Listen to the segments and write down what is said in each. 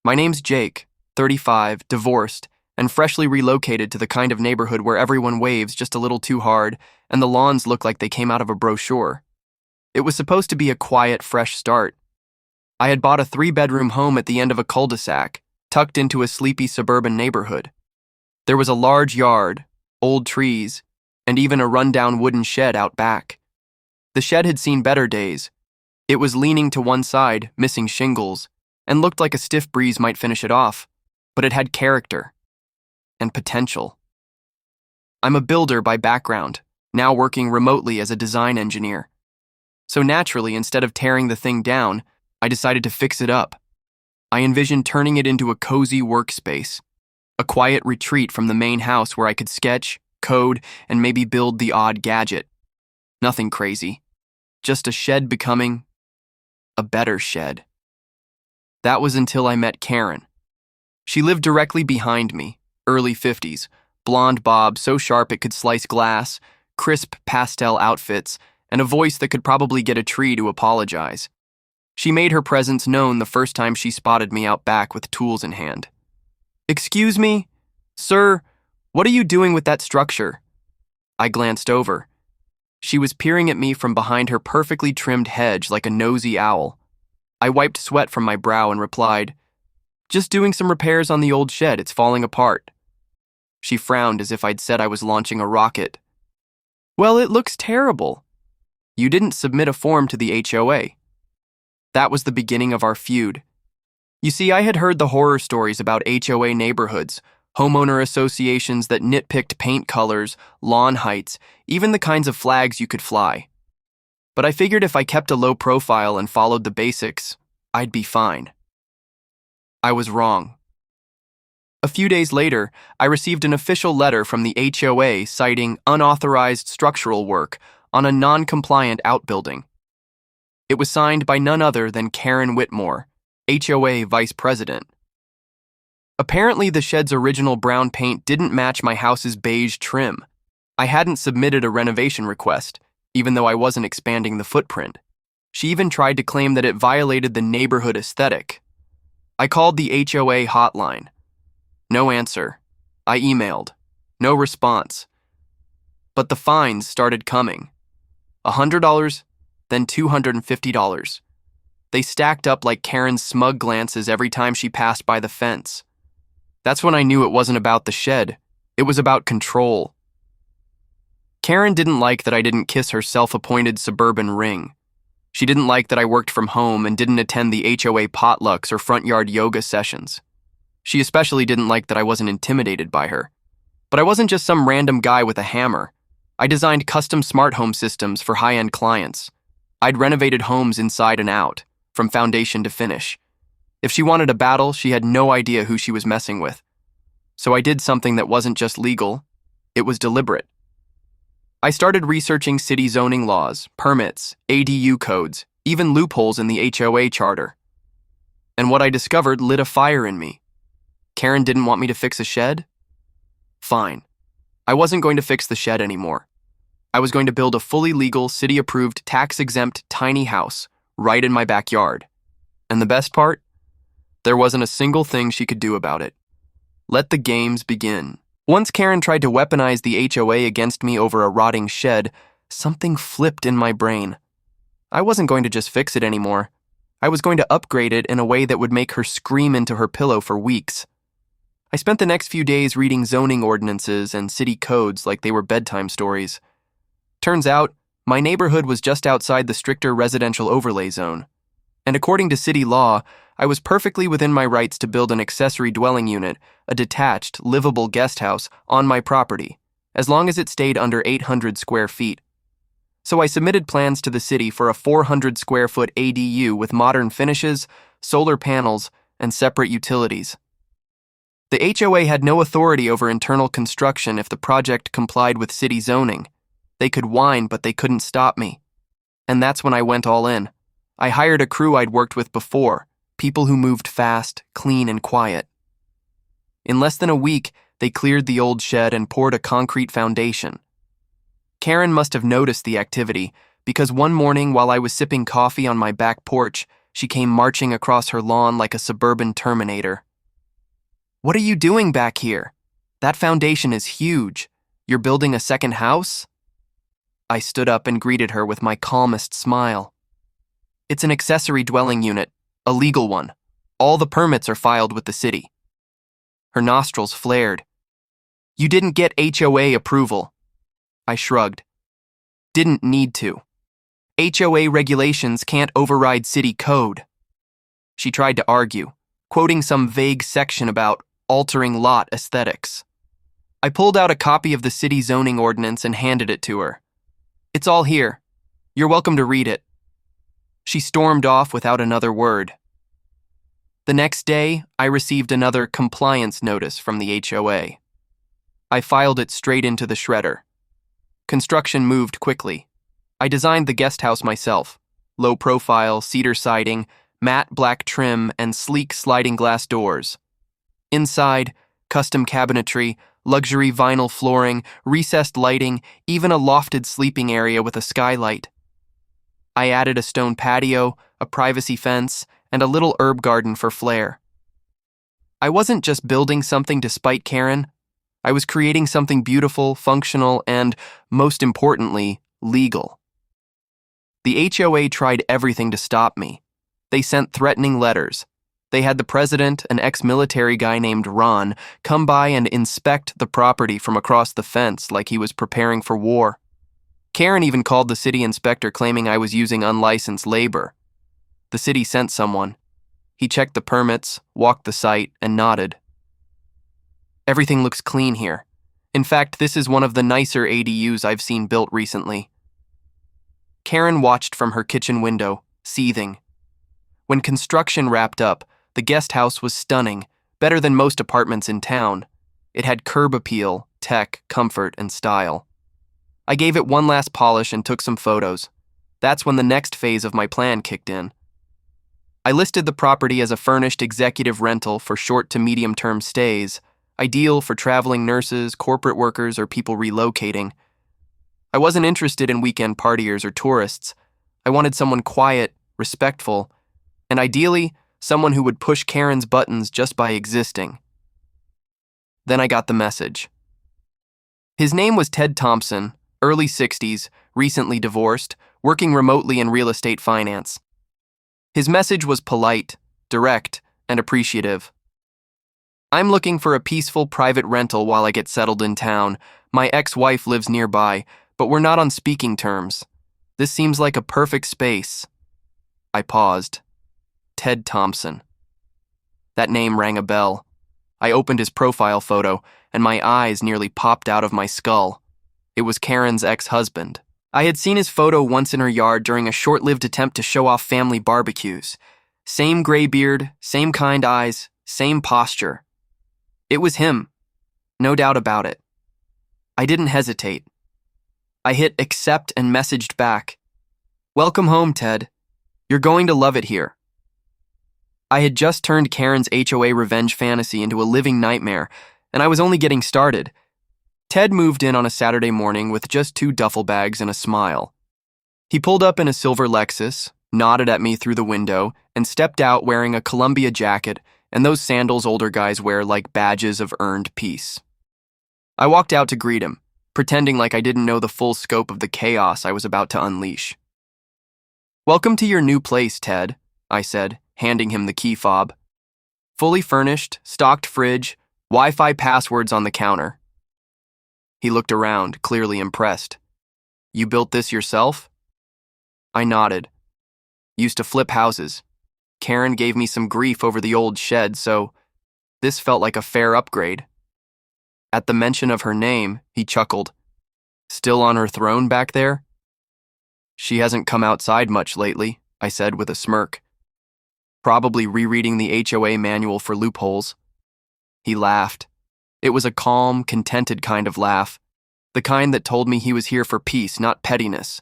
My name's Jake, 35, divorced, and freshly relocated to the kind of neighborhood where everyone waves just a little too hard and the lawns look like they came out of a brochure. It was supposed to be a quiet, fresh start. I had bought a 3-bedroom home at the end of a cul-de-sac, tucked into a sleepy suburban neighborhood. There was a large yard, old trees, and even a rundown wooden shed out back. The shed had seen better days. It was leaning to one side, missing shingles, and looked like a stiff breeze might finish it off, but it had character and potential. I'm a builder by background, now working remotely as a design engineer. So naturally, instead of tearing the thing down, I decided to fix it up. I envisioned turning it into a cozy workspace, a quiet retreat from the main house where I could sketch, code, and maybe build the odd gadget. Nothing crazy, just a shed becoming a better shed. That was until I met Karen. She lived directly behind me, early 50s, blonde bob so sharp it could slice glass, crisp pastel outfits, and a voice that could probably get a tree to apologize. She made her presence known the first time she spotted me out back with tools in hand. "Excuse me? Sir, what are you doing with that structure?" I glanced over. She was peering at me from behind her perfectly trimmed hedge like a nosy owl. I wiped sweat from my brow and replied, "Just doing some repairs on the old shed, it's falling apart." She frowned as if I'd said I was launching a rocket. "Well, it looks terrible. You didn't submit a form to the HOA." That was the beginning of our feud. You see, I had heard the horror stories about HOA neighborhoods, homeowner associations that nitpicked paint colors, lawn heights, even the kinds of flags you could fly. But I figured if I kept a low profile and followed the basics, I'd be fine. I was wrong. A few days later, I received an official letter from the HOA citing unauthorized structural work on a non-compliant outbuilding. It was signed by none other than Karen Whitmore, HOA Vice President. Apparently, the shed's original brown paint didn't match my house's beige trim. I hadn't submitted a renovation request, even though I wasn't expanding the footprint. She even tried to claim that it violated the neighborhood aesthetic. I called the HOA hotline. No answer. I emailed. No response. But the fines started coming. $100, then $250. They stacked up like Karen's smug glances every time she passed by the fence. That's when I knew it wasn't about the shed. It was about control. Karen didn't like that I didn't kiss her self-appointed suburban ring. She didn't like that I worked from home and didn't attend the HOA potlucks or front yard yoga sessions. She especially didn't like that I wasn't intimidated by her. But I wasn't just some random guy with a hammer. I designed custom smart home systems for high-end clients. I'd renovated homes inside and out, from foundation to finish. If she wanted a battle, she had no idea who she was messing with. So I did something that wasn't just legal, it was deliberate. I started researching city zoning laws, permits, ADU codes, even loopholes in the HOA charter. And what I discovered lit a fire in me. Karen didn't want me to fix a shed? Fine. I wasn't going to fix the shed anymore. I was going to build a fully legal, city-approved, tax-exempt, tiny house right in my backyard. And the best part? There wasn't a single thing she could do about it. Let the games begin. Once Karen tried to weaponize the HOA against me over a rotting shed, something flipped in my brain. I wasn't going to just fix it anymore. I was going to upgrade it in a way that would make her scream into her pillow for weeks. I spent the next few days reading zoning ordinances and city codes like they were bedtime stories. Turns out, my neighborhood was just outside the stricter residential overlay zone. And according to city law, I was perfectly within my rights to build an accessory dwelling unit, a detached, livable guest house, on my property, as long as it stayed under 800 square feet. So I submitted plans to the city for a 400-square-foot ADU with modern finishes, solar panels, and separate utilities. The HOA had no authority over internal construction if the project complied with city zoning. They could whine, but they couldn't stop me. And that's when I went all in. I hired a crew I'd worked with before, people who moved fast, clean, and quiet. In less than a week, they cleared the old shed and poured a concrete foundation. Karen must have noticed the activity, because one morning while I was sipping coffee on my back porch, she came marching across her lawn like a suburban Terminator. "What are you doing back here? That foundation is huge. You're building a second house?" I stood up and greeted her with my calmest smile. "It's an accessory dwelling unit, a legal one. All the permits are filed with the city." Her nostrils flared. "You didn't get HOA approval." I shrugged. "Didn't need to. HOA regulations can't override city code." She tried to argue, quoting some vague section about altering lot aesthetics. I pulled out a copy of the city zoning ordinance and handed it to her. "It's all here. You're welcome to read it." She stormed off without another word. The next day, I received another compliance notice from the HOA. I filed it straight into the shredder. Construction moved quickly. I designed the guest house myself. Low profile, cedar siding, matte black trim, and sleek sliding glass doors. Inside, custom cabinetry, luxury vinyl flooring, recessed lighting, even a lofted sleeping area with a skylight. I added a stone patio, a privacy fence, and a little herb garden for flair. I wasn't just building something to spite Karen. I was creating something beautiful, functional, and, most importantly, legal. The HOA tried everything to stop me. They sent threatening letters. They had the president, an ex-military guy named Ron, come by and inspect the property from across the fence like he was preparing for war. Karen even called the city inspector claiming I was using unlicensed labor. The city sent someone. He checked the permits, walked the site, and nodded. "Everything looks clean here. In fact, this is one of the nicer ADUs I've seen built recently." Karen watched from her kitchen window, seething. When construction wrapped up, the guest house was stunning, better than most apartments in town. It had curb appeal, tech, comfort, and style. I gave it one last polish and took some photos. That's when the next phase of my plan kicked in. I listed the property as a furnished executive rental for short to medium-term stays, ideal for traveling nurses, corporate workers, or people relocating. I wasn't interested in weekend partiers or tourists. I wanted someone quiet, respectful, and ideally, someone who would push Karen's buttons just by existing. Then I got the message. His name was Ted Thompson, early 60s, recently divorced, working remotely in real estate finance. His message was polite, direct, and appreciative. "I'm looking for a peaceful private rental while I get settled in town. My ex-wife lives nearby, but we're not on speaking terms. This seems like a perfect space." I paused. Ted Thompson. That name rang a bell. I opened his profile photo, and my eyes nearly popped out of my skull. It was Karen's ex-husband. I had seen his photo once in her yard during a short-lived attempt to show off family barbecues. Same gray beard, same kind eyes, same posture. It was him. No doubt about it. I didn't hesitate. I hit accept and messaged back. "Welcome home, Ted. You're going to love it here." I had just turned Karen's HOA revenge fantasy into a living nightmare, and I was only getting started. Ted moved in on a Saturday morning with just 2 duffel bags and a smile. He pulled up in a silver Lexus, nodded at me through the window, and stepped out wearing a Columbia jacket and those sandals older guys wear like badges of earned peace. I walked out to greet him, pretending like I didn't know the full scope of the chaos I was about to unleash. "Welcome to your new place, Ted," I said, handing him the key fob. "Fully furnished, stocked fridge, Wi-Fi passwords on the counter." He looked around, clearly impressed. "You built this yourself?" I nodded. "Used to flip houses. Karen gave me some grief over the old shed, so this felt like a fair upgrade." At the mention of her name, he chuckled. "Still on her throne back there?" "She hasn't come outside much lately," I said with a smirk. "Probably rereading the HOA manual for loopholes." He laughed. It was a calm, contented kind of laugh, the kind that told me he was here for peace, not pettiness.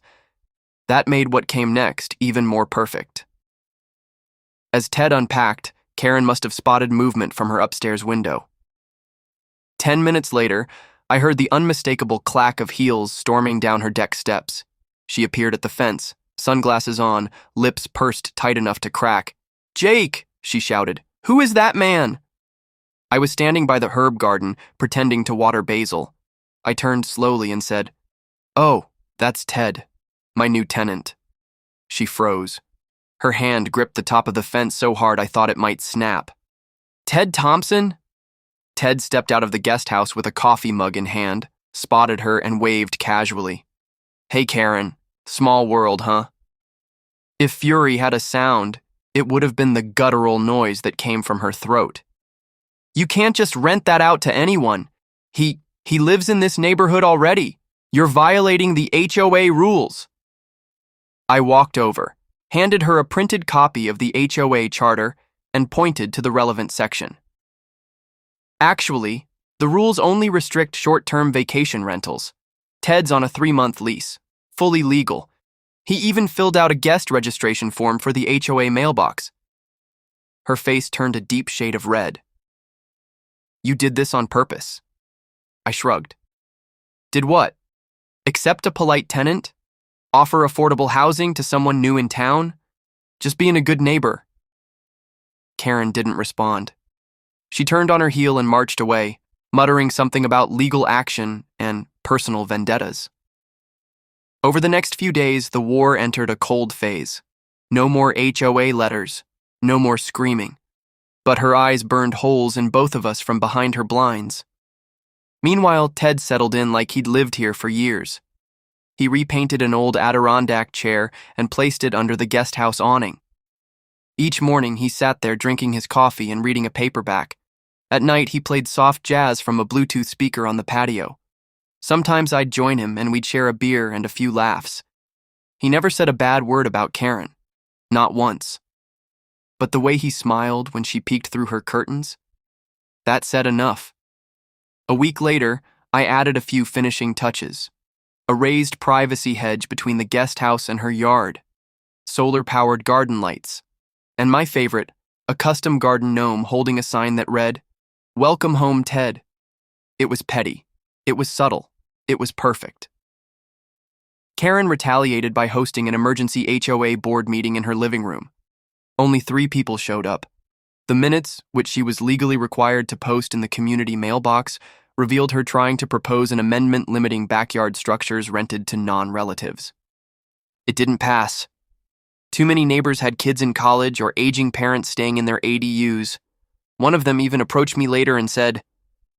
That made what came next even more perfect. As Ted unpacked, Karen must have spotted movement from her upstairs window. 10 minutes later, I heard the unmistakable clack of heels storming down her deck steps. She appeared at the fence, sunglasses on, lips pursed tight enough to crack. "Jake!" she shouted. "Who is that man?" I was standing by the herb garden, pretending to water basil. I turned slowly and said, "Oh, that's Ted, my new tenant." She froze. Her hand gripped the top of the fence so hard I thought it might snap. "Ted Thompson?" Ted stepped out of the guest house with a coffee mug in hand, spotted her, and waved casually. "Hey, Karen. Small world, huh?" If fury had a sound, it would have been the guttural noise that came from her throat. "You can't just rent that out to anyone. He lives in this neighborhood already. You're violating the HOA rules." I walked over, handed her a printed copy of the HOA charter, and pointed to the relevant section. "Actually, the rules only restrict short-term vacation rentals. Ted's on a 3-month lease, fully legal. He even filled out a guest registration form for the HOA mailbox." Her face turned a deep shade of red. "You did this on purpose." I shrugged. "Did what? Accept a polite tenant? Offer affordable housing to someone new in town? Just being a good neighbor." Karen didn't respond. She turned on her heel and marched away, muttering something about legal action and personal vendettas. Over the next few days, the war entered a cold phase. No more HOA letters, no more screaming. But her eyes burned holes in both of us from behind her blinds. Meanwhile, Ted settled in like he'd lived here for years. He repainted an old Adirondack chair and placed it under the guest house awning. Each morning, he sat there drinking his coffee and reading a paperback. At night, he played soft jazz from a Bluetooth speaker on the patio. Sometimes I'd join him and we'd share a beer and a few laughs. He never said a bad word about Karen. Not once. But the way he smiled when she peeked through her curtains, that said enough. A week later, I added a few finishing touches. A raised privacy hedge between the guest house and her yard, solar-powered garden lights, and my favorite, a custom garden gnome holding a sign that read, "Welcome home, Ted." It was petty. It was subtle. It was perfect. Karen retaliated by hosting an emergency HOA board meeting in her living room. Only 3 people showed up. The minutes, which she was legally required to post in the community mailbox, revealed her trying to propose an amendment limiting backyard structures rented to non-relatives. It didn't pass. Too many neighbors had kids in college or aging parents staying in their ADUs. One of them even approached me later and said,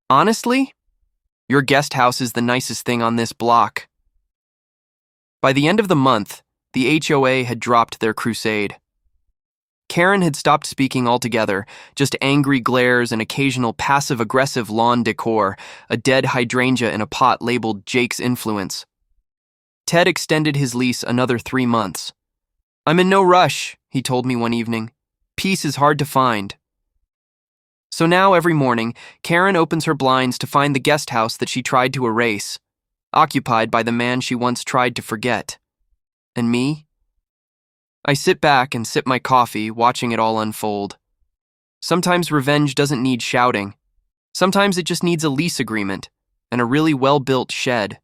"Honestly, your guest house is the nicest thing on this block." By the end of the month, the HOA had dropped their crusade. Karen had stopped speaking altogether, just angry glares and occasional passive-aggressive lawn decor, a dead hydrangea in a pot labeled Jake's Influence. Ted extended his lease another 3 months. "I'm in no rush," he told me one evening. "Peace is hard to find." So now every morning, Karen opens her blinds to find the guest house that she tried to erase, occupied by the man she once tried to forget. And me? I sit back and sip my coffee, watching it all unfold. Sometimes revenge doesn't need shouting. Sometimes it just needs a lease agreement and a really well-built shed.